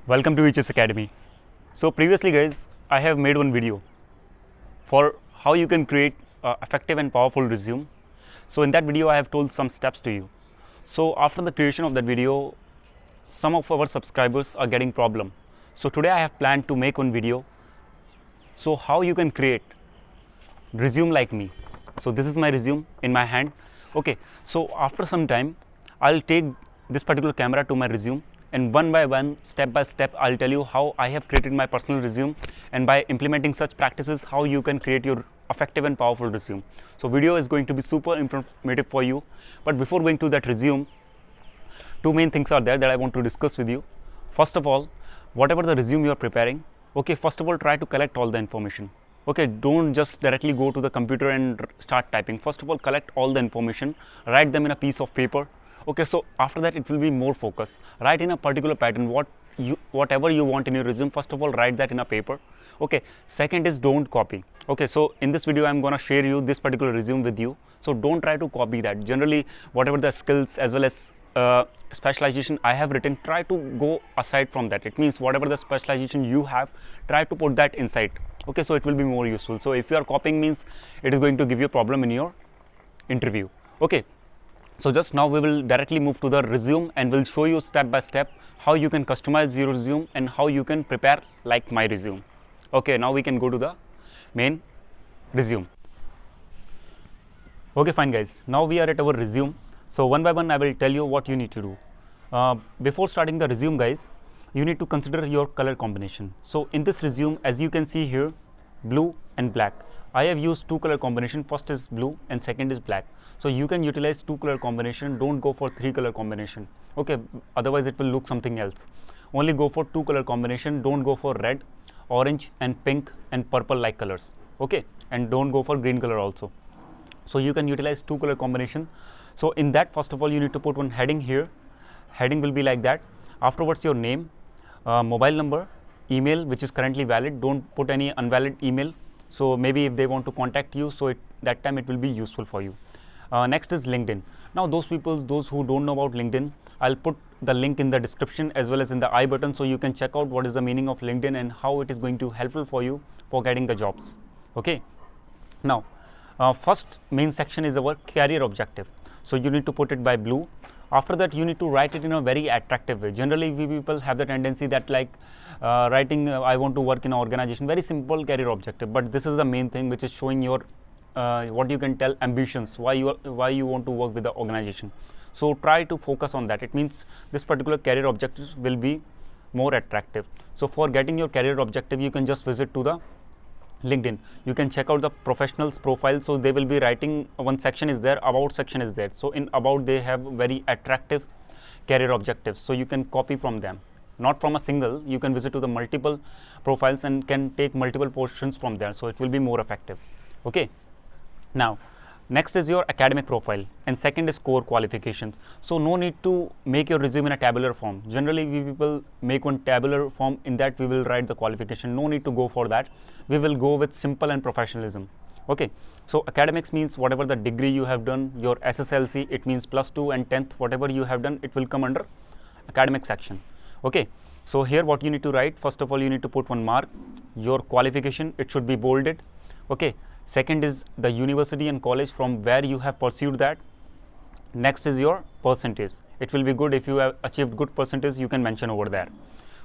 Welcome to EHS Academy. So previously guys, I have made one video for how you can create effective and powerful resume. So in that video I have told some steps to you. So after the creation of that video, some of our subscribers are getting problem. So today I have planned to make one video so how you can create resume like me. So this is my resume in my hand. Okay, so after some time I'll take this particular camera to my resume, and one by one, step by step, I'll tell you how I have created my personal resume, and by implementing such practices, how you can create your effective and powerful resume. So video is going to be super informative for you. But before going to that resume, two main things are there that I want to discuss with you. First of all, whatever the resume you are preparing, okay, first of all, try to collect all the information. Okay, don't just directly go to the computer and start typing. First of all, collect all the information, write them in a piece of paper. Okay, so after that it will be more focused. Write in a particular pattern whatever you want in your resume. First of all, write that in a paper. Okay, second is don't copy. Okay, so in this video I'm gonna share you this particular resume with you. So don't try to copy that. Generally, whatever the skills as well as specialization I have written, try to go aside from that. It means whatever the specialization you have, try to put that inside. Okay, so it will be more useful. So if you are copying, means it is going to give you a problem in your interview. Okay, so just now we will directly move to the resume and we'll show you step by step how you can customize your resume and how you can prepare like my resume. Okay, now we can go to the main resume. Okay, fine guys, now we are at our resume. So one by one I will tell you what you need to do. Before starting the resume guys, you need to consider your color combination. So in this resume, as you can see here, blue and black, I have used two color combination. First is blue and second is black. So you can utilize two color combination, don't go for three color combination. Okay, otherwise it will look something else. Only go for two color combination, don't go for red, orange and pink and purple like colors. Okay, and don't go for green color also. So you can utilize two color combination. So in that, first of all, you need to put one heading here. Heading will be like that. Afterwards your name, mobile number, email which is currently valid, don't put any invalid email. So maybe if they want to contact you, so that time it will be useful for you. Next is LinkedIn. Now those who don't know about LinkedIn, I'll put the link in the description as well as in the I button, so you can check out what is the meaning of LinkedIn and how it is going to helpful for you for getting the jobs. Okay, now first main section is our career objective. So you need to put it by blue. After that you need to write it in a very attractive way. Generally we people have the tendency that like writing I want to work in an organization, very simple career objective, but this is the main thing which is showing your what you can tell ambitions, why you want to work with the organization. So try to focus on that. It means this particular career objectives will be more attractive. So for getting your career objective, you can just visit to the LinkedIn. You can check out the professionals profile. So they will be writing, one section is there, about section is there. So in about they have very attractive career objectives. So you can copy from them, not from a single. You can visit to the multiple profiles and can take multiple portions from there. So it will be more effective. Okay. Now, next is your academic profile and second is core qualifications. So no need to make your resume in a tabular form. Generally we people make one tabular form, in that we will write the qualification. No need to go for that. We will go with simple and professionalism. Okay, so academics means whatever the degree you have done, your SSLC, it means +2 and 10th, whatever you have done, it will come under academic section. Okay, so here what you need to write, first of all you need to put one mark, your qualification, it should be bolded. Okay, second is the university and college from where you have pursued that. Next is your percentage. It will be good if you have achieved good percentage, you can mention over there.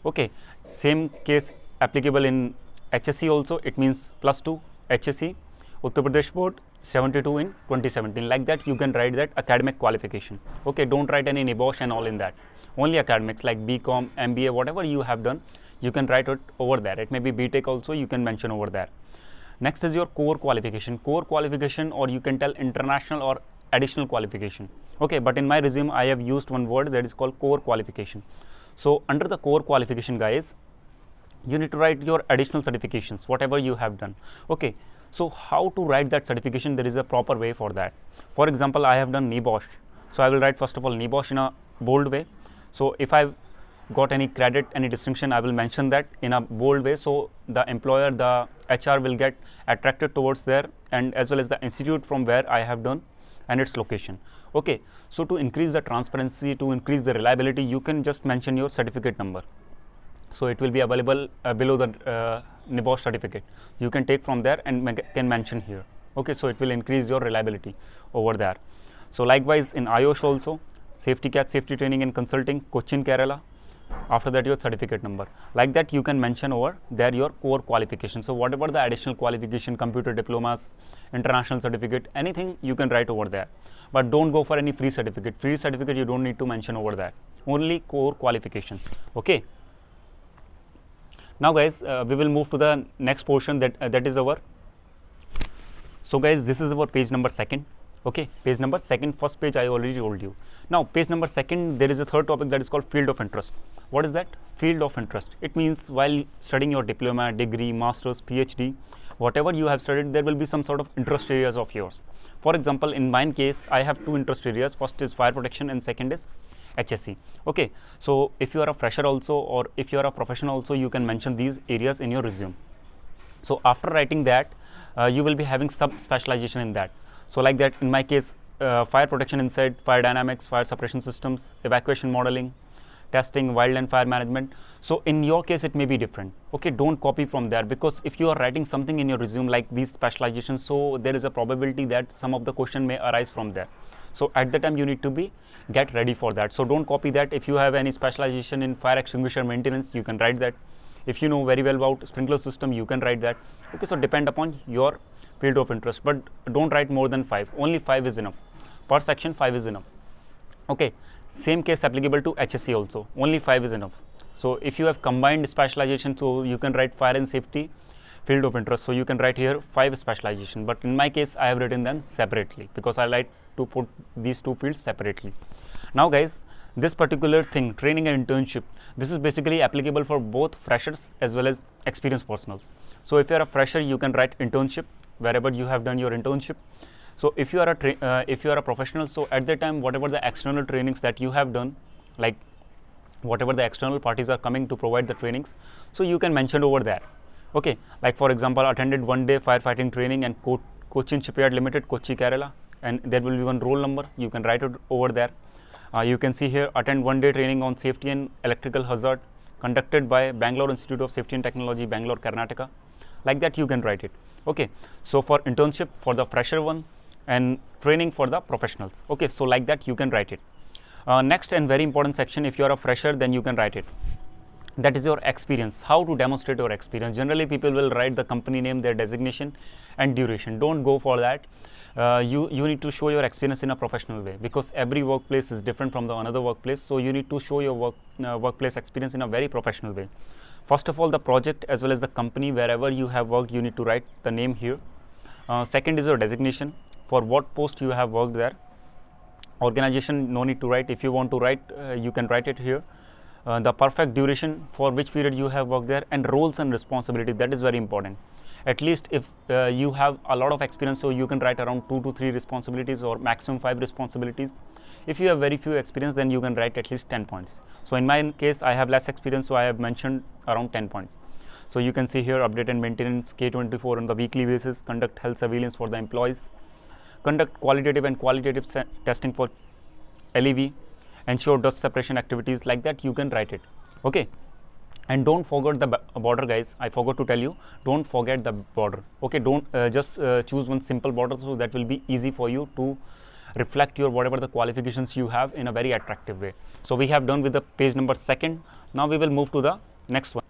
Okay, same case applicable in HSC also, it means +2 HSC, Uttar Pradesh Board 72 in 2017, like that you can write that academic qualification. Okay, don't write any NIBOSH and all in that. Only academics like BCom, MBA, whatever you have done, you can write it over there. It may be BTech also, you can mention over there. Next is your core qualification. Core qualification, or you can tell international or additional qualification. Okay, but in my resume I have used one word that is called core qualification. So under the core qualification guys, you need to write your additional certifications, whatever you have done. Okay, so how to write that certification? There is a proper way for that. For example, I have done NIBOSH. So I will write first of all NIBOSH in a bold way. So if I got any credit, any distinction, I will mention that in a bold way. So the employer, the HR will get attracted towards there, and as well as the institute from where I have done and its location. Okay, so to increase the transparency, to increase the reliability, you can just mention your certificate number. So it will be available below the NIBOSH certificate. You can take from there and can mention here. Okay, so it will increase your reliability over there. So likewise in IOSH also, safety catch, safety training and consulting, Cochin, Kerala. After that your certificate number. Like that you can mention over there your core qualification. So whatever the additional qualification, computer diplomas, international certificate, anything you can write over there. But don't go for any free certificate. Free certificate you don't need to mention over there. Only core qualifications. Okay. Now guys, we will move to the next portion that is our. So guys, this is our page number 2nd. Okay, page number 2nd. First page I already told you. Now page number 2nd, there is a third topic that is called field of interest. What is that? Field of interest. It means while studying your diploma, degree, masters, PhD, whatever you have studied, there will be some sort of interest areas of yours. For example, in my case, I have 2 interest areas. First is fire protection and second is HSE. Okay, so if you are a fresher also, or if you are a professional also, you can mention these areas in your resume. So after writing that, you will be having sub specialization in that. So like that, in my case, fire protection inside, fire dynamics, fire suppression systems, evacuation modeling, testing, wildland fire management. So in your case it may be different. Okay, don't copy from there, because if you are writing something in your resume like these specializations, so there is a probability that some of the question may arise from there. So at the time you need to be get ready for that. So don't copy that. If you have any specialization in fire extinguisher maintenance, you can write that. If you know very well about sprinkler system, you can write that. Okay, so depend upon your field of interest, but don't write more than 5. Only 5 is enough. Per section 5 is enough. Okay, same case applicable to HSE also. Only 5 is enough. So if you have combined specialization, so you can write fire and safety field of interest. So you can write here 5 specialization, but in my case I have written them separately because I like to put these 2 fields separately. Now guys, this particular thing, training and internship, this is basically applicable for both freshers as well as experienced personals. So if you are a fresher, you can write internship wherever you have done your internship. So if you are a professional, so at the time whatever the external trainings that you have done, like whatever the external parties are coming to provide the trainings, so you can mention over there. Okay, like for example, attended 1-day firefighting training and Cochin Shipyard Limited, Kochi, Kerala, and there will be one roll number. You can write it over there. You can see here, attend 1-day training on safety and electrical hazard conducted by Bangalore Institute of Safety and Technology, Bangalore, Karnataka. Like that you can write it. Okay, so for internship for the fresher one and training for the professionals. Okay, so like that you can write it. Next and very important section, if you are a fresher, then you can write it. That is your experience, how to demonstrate your experience. Generally people will write the company name, their designation and duration. Don't go for that. You need to show your experience in a professional way, because every workplace is different from the another workplace. So you need to show your workplace experience in a very professional way. First of all, the project as well as the company wherever you have worked, you need to write the name here. Second is your designation, for what post you have worked there. Organization, no need to write. If you want to write, you can write it here. The perfect duration, for which period you have worked there, and roles and responsibilities, that is very important. At least if you have a lot of experience, so you can write around 2 to 3 responsibilities or maximum 5 responsibilities. If you have very few experience, then you can write at least 10 points. So in my case, I have less experience, so I have mentioned around 10 points. So you can see here, update and maintenance K24 on the weekly basis, conduct health surveillance for the employees, conduct qualitative and qualitative testing for LEV, ensure dust separation activities. Like that you can write it. Okay, and don't forget the border, guys. I forgot to tell you, don't forget the border. Okay, don't just choose one simple border, so that will be easy for you to reflect your whatever the qualifications you have in a very attractive way. So we have done with the page number 2nd. Now we will move to the next one.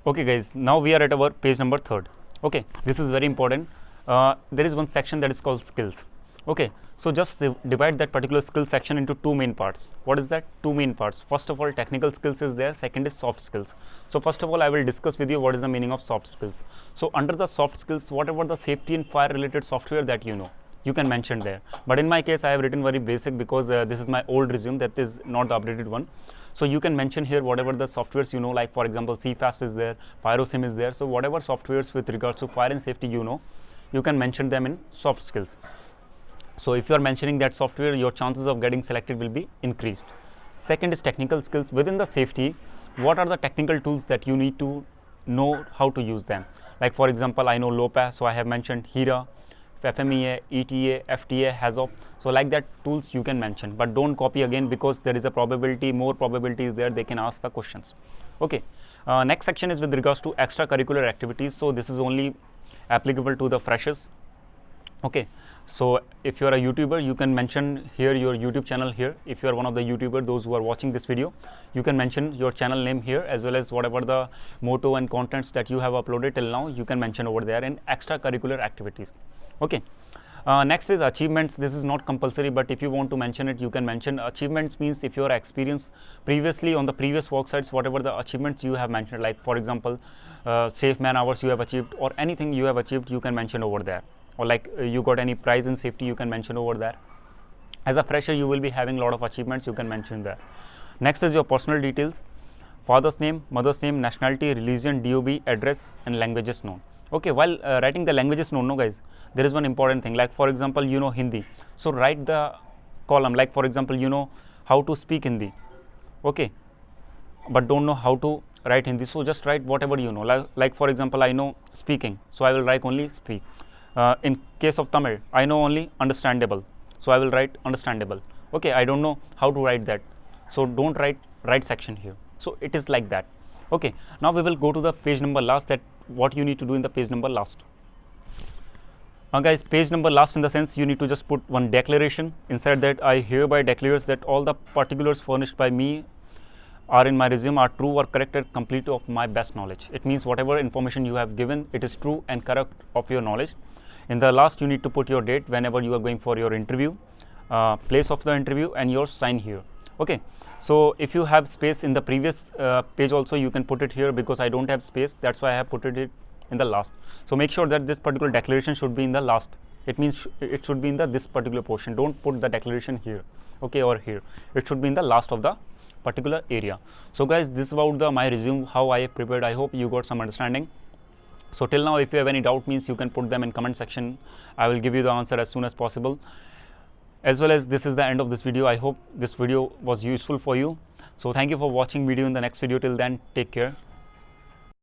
Okay guys, now we are at our page number 3rd. Okay, this is very important. There is one section that is called skills. Okay, so just divide that particular skill section into 2 main parts. What is that? 2 main parts. First of all, technical skills is there. Second is soft skills. So first of all, I will discuss with you what is the meaning of soft skills. So under the soft skills, whatever the safety and fire related software that you know, you can mention there. But in my case, I have written very basic, because this is my old resume, that is not the updated one. So you can mention here whatever the softwares you know, like for example, CFAS is there, PyroSim is there. So whatever softwares with regards to fire and safety you know, you can mention them in soft skills. So if you are mentioning that software, your chances of getting selected will be increased. Second is technical skills. Within the safety, what are the technical tools that you need to know how to use them? Like for example, I know LOPA, so I have mentioned HERA, FMEA, ETA, FTA, HAZOP. So like that tools you can mention, but don't copy again, because there is a probability, more probability is there, they can ask the questions. Okay. Next section is with regards to extracurricular activities. So this is only applicable to the freshers. Okay, so if you are a YouTuber, you can mention here your YouTube channel here. If you are one of the YouTuber, those who are watching this video, you can mention your channel name here, as well as whatever the motto and contents that you have uploaded till now, you can mention over there in extracurricular activities. Okay. Next is achievements. This is not compulsory, but if you want to mention it, you can mention. Achievements means if your experience previously on the previous work sites, whatever the achievements you have mentioned, like for example, safe man hours you have achieved, or anything you have achieved, you can mention over there. Or like you got any prize in safety, you can mention over there. As a fresher, you will be having a lot of achievements, you can mention there. Next is your personal details: father's name, mother's name, nationality, religion, DOB, address, and languages known. Okay, while writing the languages known, no guys, there is one important thing. Like for example, you know Hindi, so write the column. Like for example, you know how to speak Hindi, okay, but don't know how to write Hindi, so just write whatever you know. Like for example, I know speaking, so I will write only speak. In case of Tamil, I know only understandable, so I will write understandable. Okay, I don't know how to write that, so don't write section here. So it is like that. Okay, now we will go to the page number last, that what you need to do in the page number last. Guys, page number last in the sense you need to just put one declaration. Inside that, I hereby declares that all the particulars furnished by me are in my resume are true or correct and complete of my best knowledge. It means whatever information you have given, it is true and correct of your knowledge. In the last, you need to put your date whenever you are going for your interview, place of the interview, and your sign here. Okay, so if you have space in the previous page also, you can put it here, because I don't have space, that's why I have put it in the last. So make sure that this particular declaration should be in the last. It means it should be in this particular portion. Don't put the declaration here, okay, or here. It should be in the last of the particular area. So guys, this is about my resume, how I have prepared. I hope you got some understanding. So till now, if you have any doubt, means you can put them in comment section. I will give you the answer as soon as possible. As well as this is the end of this video. I hope this video was useful for you. So thank you for watching video. In the next video, till then, take care.